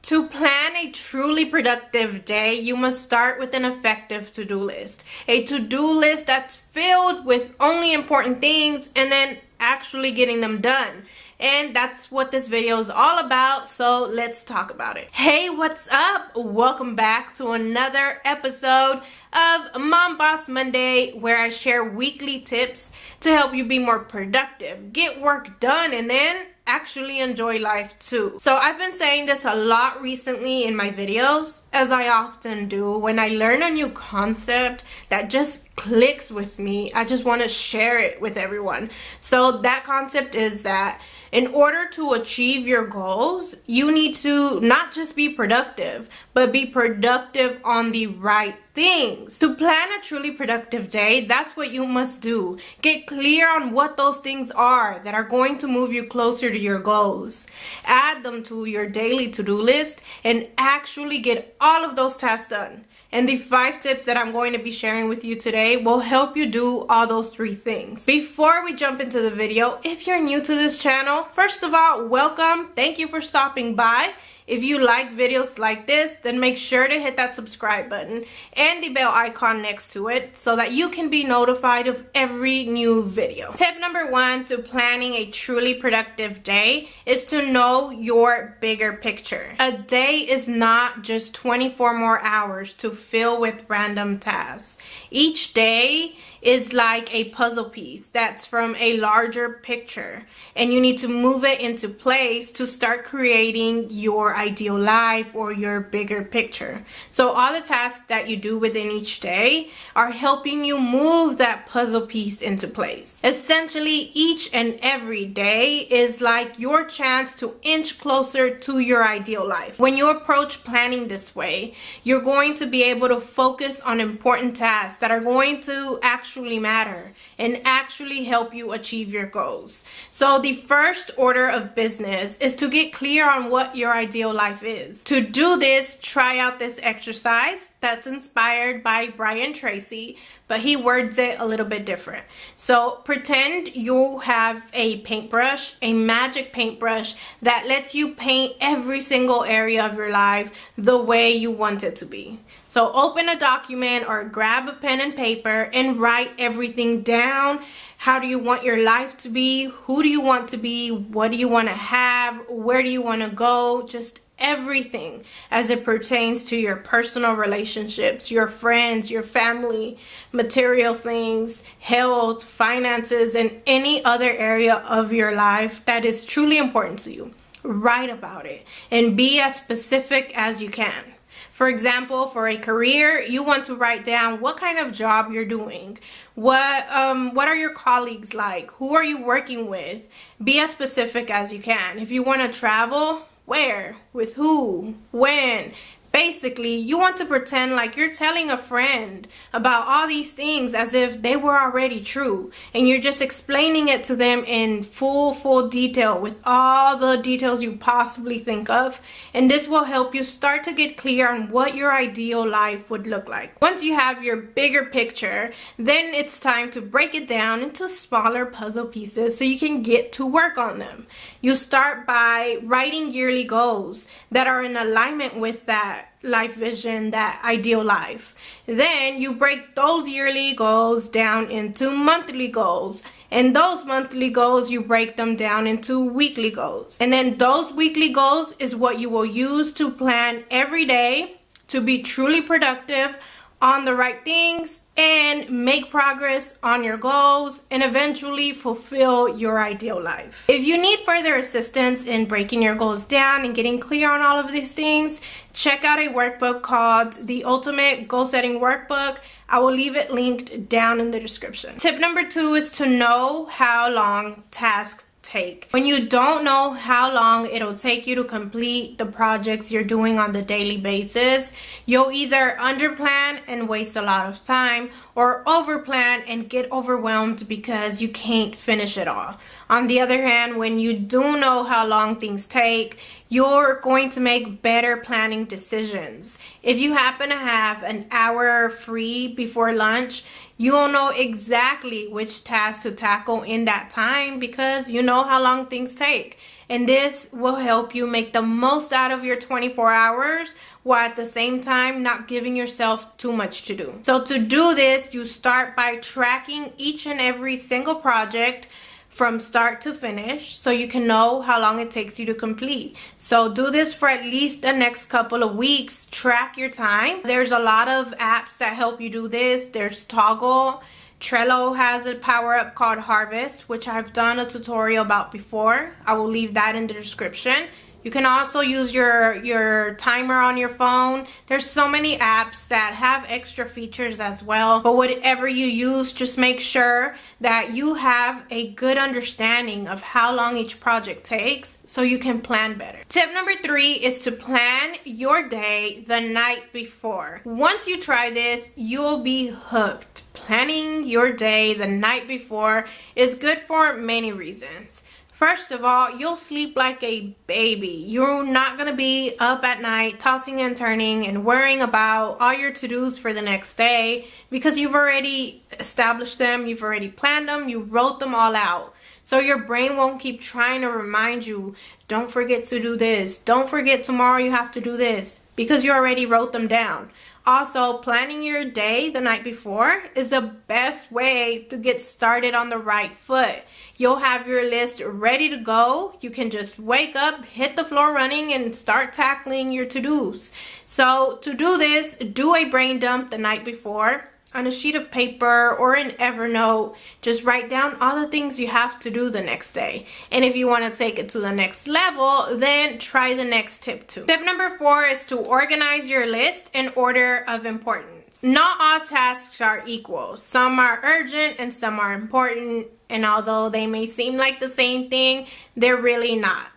To plan a truly productive day, you must start with an effective to-do list. A to-do list that's filled with only important things and then actually getting them done. And that's what this video is all about, so let's talk about it. Hey, what's up? Welcome back to another episode of Mom Boss Monday, where I share weekly tips to help you be more productive, get work done, and then actually enjoy life too. So I've been saying this a lot recently in my videos, as I often do. When I learn a new concept that just clicks with me, I just want to share it with everyone. So that concept is that in order to achieve your goals, you need to not just be productive, but be productive on the right things. To plan a truly productive day, that's what you must do. Get clear on what those things are that are going to move you closer to your goals. Add them to your daily to-do list and actually get all of those tasks done. And the 5 tips that I'm going to be sharing with you today will help you do all those 3 things. Before we jump into the video, if you're new to this channel, first of all, welcome. Thank you for stopping by. If you like videos like this, then make sure to hit that subscribe button and the bell icon next to it so that you can be notified of every new video. Tip number 1 to planning a truly productive day is to know your bigger picture. A day is not just 24 more hours to fill with random tasks. Each day is like a puzzle piece that's from a larger picture, and you need to move it into place to start creating your ideal life or your bigger picture. So all the tasks that you do within each day are helping you move that puzzle piece into place. Essentially, each and every day is like your chance to inch closer to your ideal life. When you approach planning this way, you're going to be able to focus on important tasks that are going to actually matter and actually help you achieve your goals. So the first order of business is to get clear on what your ideal life is. To do this, try out this exercise that's inspired by Brian Tracy, but he words it a little bit different. So pretend you have a paintbrush, a magic paintbrush that lets you paint every single area of your life the way you want it to be. So open a document or grab a pen and paper and write everything down. How do you want your life to be? Who do you want to be? What do you want to have? Where do you want to go? Just everything as it pertains to your personal relationships, your friends, your family, material things, health, finances, and any other area of your life that is truly important to you. Write about it and be as specific as you can. For example, for a career, you want to write down what kind of job you're doing. What are your colleagues like? Who are you working with? Be as specific as you can. If you want to travel, where? With who? When? Basically, you want to pretend like you're telling a friend about all these things as if they were already true, and you're just explaining it to them in full detail with all the details you possibly think of, and this will help you start to get clear on what your ideal life would look like. Once you have your bigger picture, then it's time to break it down into smaller puzzle pieces so you can get to work on them. You start by writing yearly goals that are in alignment with that life vision, that ideal life. Then you break those yearly goals down into monthly goals, and those monthly goals you break them down into weekly goals, and then those weekly goals is what you will use to plan every day to be truly productive on the right things and make progress on your goals and eventually fulfill your ideal life. If you need further assistance in breaking your goals down and getting clear on all of these things, check out a workbook called the Ultimate Goal Setting Workbook. I will leave it linked down in the description. Tip number 2 is to know how long tasks take. When you don't know how long it'll take you to complete the projects you're doing on the daily basis, you'll either underplan and waste a lot of time or overplan and get overwhelmed because you can't finish it all. On the other hand, when you do know how long things take, you're going to make better planning decisions. If you happen to have an hour free before lunch, you'll know exactly which tasks to tackle in that time because you know how long things take. And this will help you make the most out of your 24 hours while at the same time not giving yourself too much to do. So to do this, you start by tracking each and every single project from start to finish so you can know how long it takes you to complete. So do this for at least the next couple of weeks. Track your time. There's a lot of apps that help you do this. There's Toggle. Trello has a power up called Harvest, which I've done a tutorial about before. I will leave that in the description. You can also use your timer on your phone. There's so many apps that have extra features as well. But whatever you use, just make sure that you have a good understanding of how long each project takes so you can plan better. Tip number 3 is to plan your day the night before. Once you try this, you'll be hooked. Planning your day the night before is good for many reasons. First of all, you'll sleep like a baby. You're not going to be up at night tossing and turning and worrying about all your to-dos for the next day because you've already established them, you've already planned them, you wrote them all out. So your brain won't keep trying to remind you, don't forget to do this, don't forget tomorrow you have to do this, because you already wrote them down. Also, planning your day the night before is the best way to get started on the right foot. You'll have your list ready to go. You can just wake up, hit the floor running, and start tackling your to-dos. So to do this, do a brain dump the night before. On a sheet of paper or in Evernote, just write down all the things you have to do the next day. And if you want to take it to the next level, then try the next tip too. Tip number 4 is to organize your list in order of importance. Not all tasks are equal. Some are urgent and some are important. And although they may seem like the same thing, they're really not.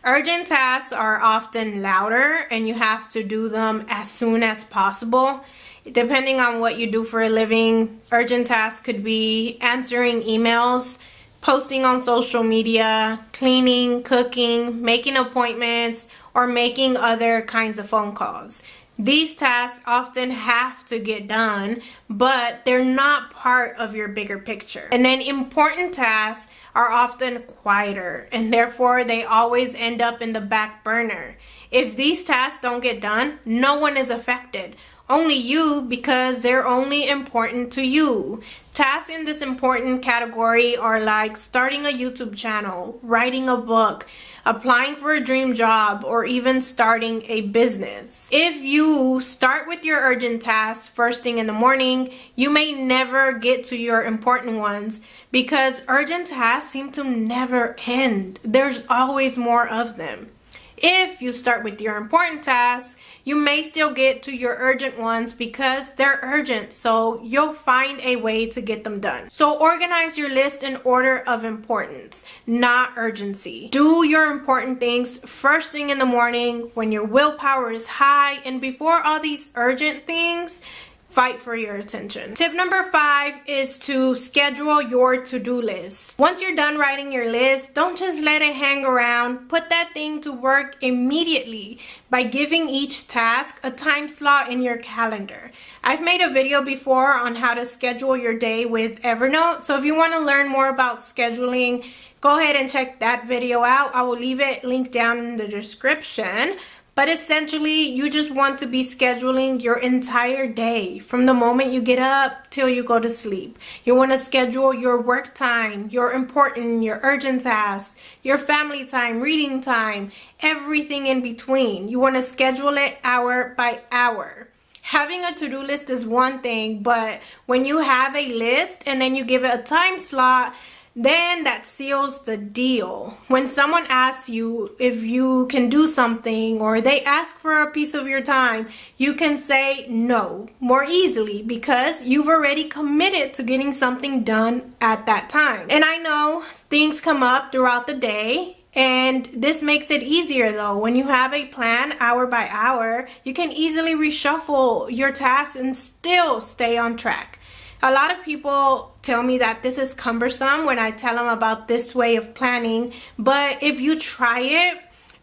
Urgent tasks are often louder and you have to do them as soon as possible. Depending on what you do for a living, urgent tasks could be answering emails, posting on social media, cleaning, cooking, making appointments, or making other kinds of phone calls. These tasks often have to get done, but they're not part of your bigger picture. And then important tasks are often quieter, and therefore they always end up in the back burner. If these tasks don't get done, no one is affected. Only you, because they're only important to you. Tasks in this important category are like starting a YouTube channel, writing a book, applying for a dream job, or even starting a business. If you start with your urgent tasks first thing in the morning, you may never get to your important ones because urgent tasks seem to never end. There's always more of them. If you start with your important tasks, you may still get to your urgent ones because they're urgent, so you'll find a way to get them done. So organize your list in order of importance, not urgency. Do your important things first thing in the morning when your willpower is high and before all these urgent things fight for your attention. Tip number 5 is to schedule your to-do list. Once you're done writing your list, don't just let it hang around. Put that thing to work immediately by giving each task a time slot in your calendar. I've made a video before on how to schedule your day with Evernote, so if you want to learn more about scheduling, go ahead and check that video out. I will leave it linked down in the description. But essentially, you just want to be scheduling your entire day from the moment you get up till you go to sleep. You want to schedule your work time, your important, your urgent tasks, your family time, reading time, everything in between. You want to schedule it hour by hour. Having a to-do list is one thing, but when you have a list and then you give it a time slot, then that seals the deal. When someone asks you if you can do something or they ask for a piece of your time, you can say no more easily because you've already committed to getting something done at that time. And I know things come up throughout the day, and this makes it easier though. When you have a plan hour by hour, you can easily reshuffle your tasks and still stay on track. A lot of people tell me that this is cumbersome when I tell them about this way of planning, but if you try it,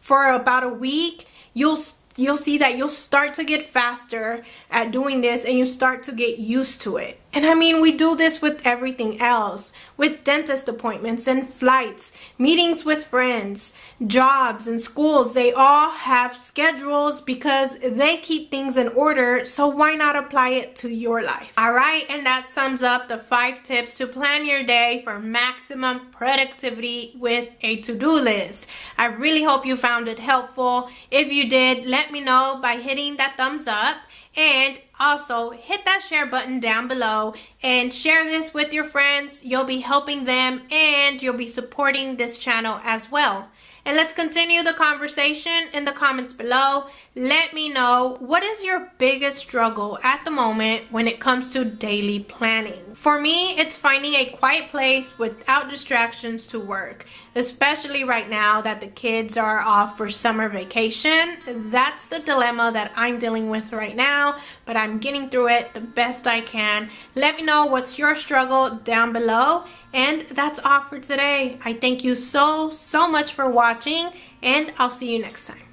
for about a week, you'll see that you'll start to get faster at doing this and you start to get used to it. And I mean, we do this with everything else, with dentist appointments and flights, meetings with friends, jobs and schools. They all have schedules because they keep things in order. So why not apply it to your life? All right, and that sums up the 5 tips to plan your day for maximum productivity with a to-do list. I really hope you found it helpful. If you did, let me know by hitting that thumbs up. And also hit that share button down below and share this with your friends. You'll be helping them and you'll be supporting this channel as well. And let's continue the conversation in the comments below. Let me know, what is your biggest struggle at the moment when it comes to daily planning? For me, it's finding a quiet place without distractions to work, especially right now that the kids are off for summer vacation. That's the dilemma that I'm dealing with right now, but I'm getting through it the best I can. Let me know what's your struggle down below. And that's all for today. I thank you so much for watching, and I'll see you next time.